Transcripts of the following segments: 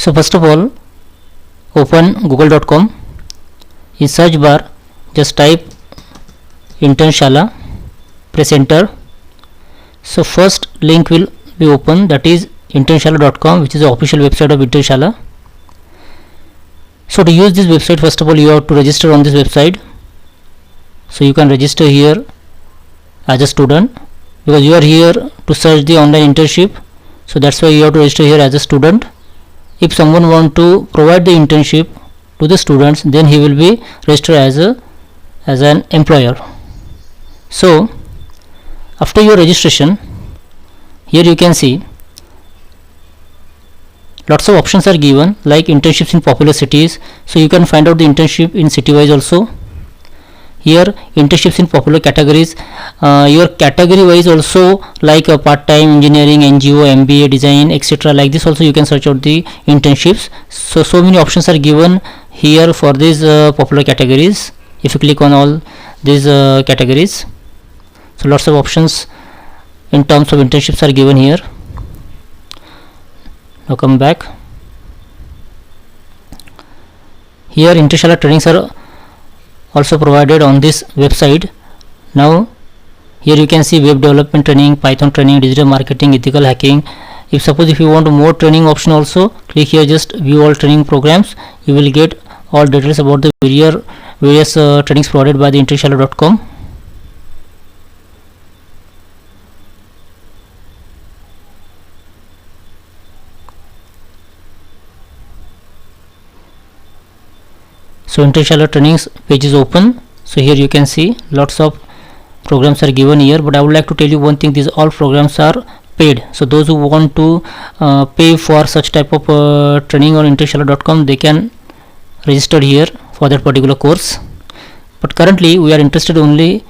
So first of all, open google.com. In search bar just type Internshala, press enter. So first link will be open, that is internshala.com, which is the official website of Internshala. So to use this website, first of all you have to register on this website. So you can register here as a student, because you are here to search the online internship, so that's why you have to register here as a student. If someone want to provide the internship to the students, then he will be registered as an employer. So after your registration, here you can see lots of options are given, like internships in popular cities. So you can find out the internship in city wise also. Here internships in popular categories, your category wise also, like part-time, engineering, NGO, MBA, design, etc. Like this also you can search out the internships. So many options are given here for these popular categories. If you click on all these categories, so lots of options in terms of internships are given here. Now come back. Here Internshala trainings are also provided on this website. Now here you can see web development training, Python training, digital marketing, ethical hacking. If you want more training option also, click here, just view all training programs. You will get all details about the various trainings provided by the internshala.com. So Internshala trainings page is open. So here you can see lots of programs are given here, but I would like to tell you one thing, these all programs are paid. So those who want to pay for such type of training on internshala.com, they can register here for that particular course. But currently we are interested only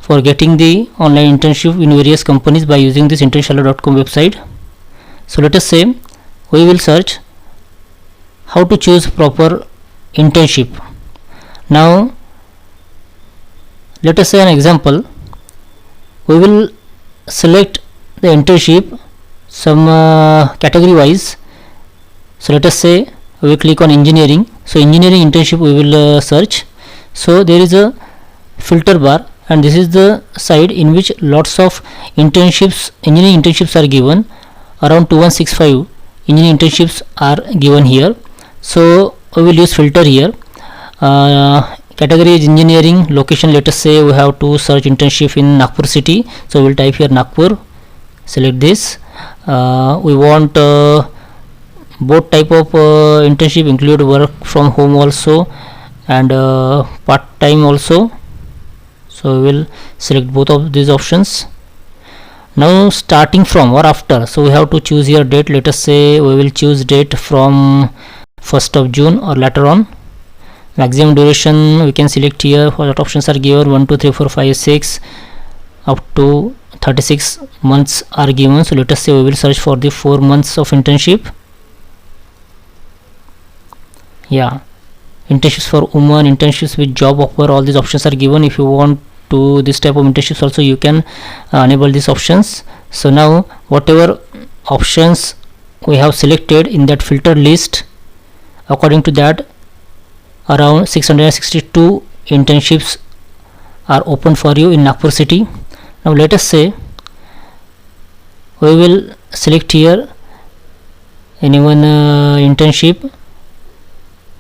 for getting the online internship in various companies by using this internshala.com website. So let us say we will search how to choose proper internship. Now let us say an example, we will select the internship some category wise. So let us say we will click on engineering. So engineering internship we will search. So there is a filter bar, and this is the site in which lots of internships, engineering internships are given. Around 2165 engineering internships are given here. So we will use filter here. Category is engineering. Location, let us say we have to search internship in Nagpur city, so we will type here Nagpur, select this. We want both type of internship, include work from home also and part time also. So we will select both of these options. Now starting from or after, so we have to choose here date. Let us say we will choose date from 1st of June or later on. Maximum duration we can select here. For that options are given 1 2 3 4 5 6 up to 36 months are given. So let us say we will search for the 4 months of internship. Yeah, internships for women, internships with job offer, all these options are given. If you want to this type of internships also, you can enable these options. So now whatever options we have selected in that filter list, according to that around 662 internships are open for you in Nagpur city. Now let us say we will select here any one internship.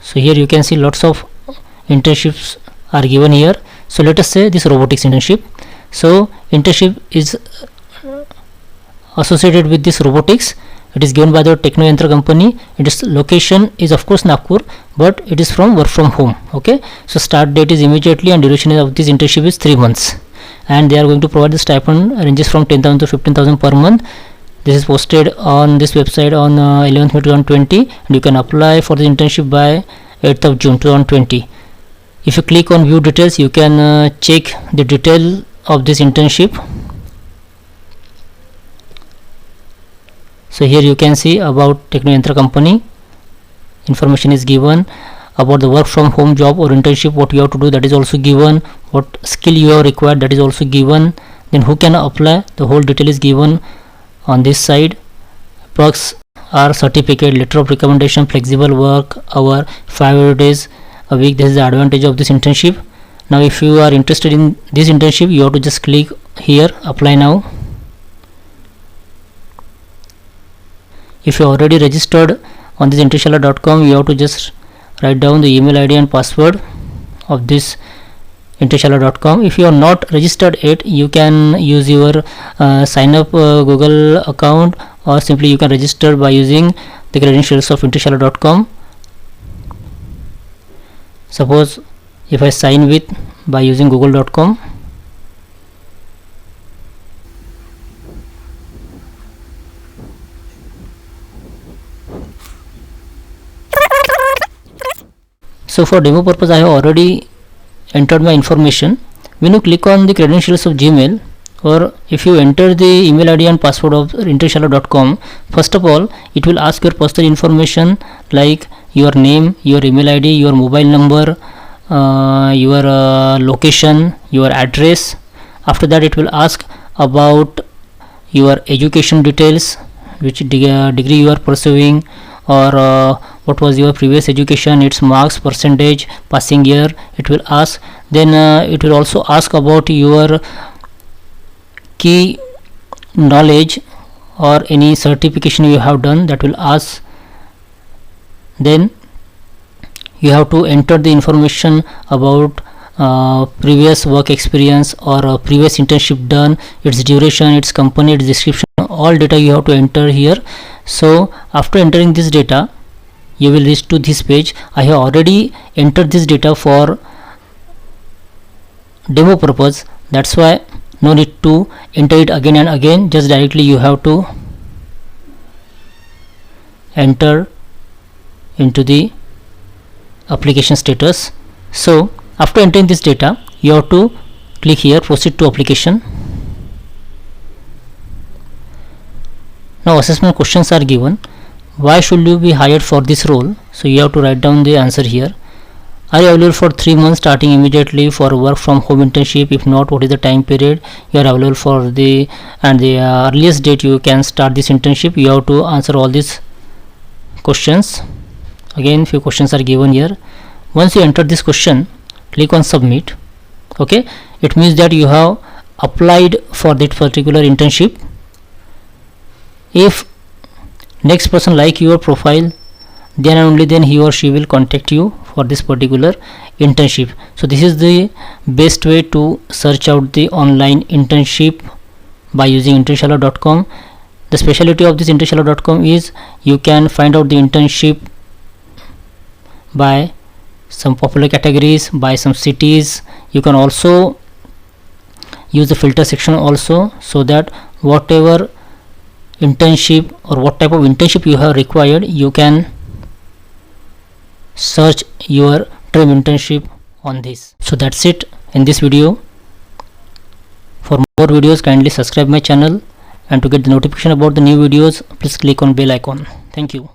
So here you can see lots of internships are given here. So let us say this robotics internship. So internship is associated with this robotics. It is given by the Techno Yantra company. Its location is of course Nagpur, but it is from work from home. Okay, so start date is immediately, and duration of this internship is 3 months, and they are going to provide the stipend ranges from 10,000 to 15,000 per month. This is posted on this website on 11th May 2020, and you can apply for the internship by 8th of June 2020. If you click on view details, you can check the detail of this internship. So here you can see about Techno Yantra company. Information is given about the work from home job or internship, what you have to do, that is also given. What skill you have required, that is also given. Then who can apply, the whole detail is given on this side. Perks our certificate, letter of recommendation, flexible work hour, 5 days a week. This is the advantage of this internship. Now if you are interested in this internship, you have to just click here, apply now. If you already registered on this Internshaala.com, you have to just write down the email ID and password of this Internshaala.com. If you are not registered yet, you can use your sign up Google account, or simply you can register by using the credentials of Internshaala.com. Suppose if I sign with by using google.com, so for demo purpose I have already entered my information. When you click on the credentials of Gmail, or if you enter the email ID and password of Internshaala.com, first of all it will ask your personal information like your name, your email ID, your mobile number, your location, your address. After that it will ask about your education details, which degree you are pursuing, or what was your previous education, its marks, percentage, passing year it will ask. Then it will also ask about your key knowledge or any certification you have done, that will ask. Then you have to enter the information about previous work experience or previous internship done, its duration, its company, its description, all data you have to enter here. So after entering this data, you will reach to this page. I have already entered this data for demo purpose, that's why no need to enter it again and again. Just directly you have to enter into the application status. So after entering this data, you have to click here, proceed to application. Now assessment questions are given. Why should you be hired for this role? So you have to write down the answer here. Are you available for 3 months starting immediately for work from home internship? If not, what is the time period you are available for, the earliest date you can start this internship? You have to answer all these questions. Again, few questions are given here. Once you enter this question, click on submit. Okay, it means that you have applied for that particular internship. If next person like your profile, then and only then he or she will contact you for this particular internship. So this is the best way to search out the online internship by using Internshaala.com. The specialty of this Internshaala.com is you can find out the internship by some popular categories, by some cities. You can also use the filter section also, so that whatever internship or what type of internship you have required, you can search your dream internship on this. So that's it in this video. For more videos, kindly subscribe my channel, and to get the notification about the new videos, please click on bell icon. Thank you.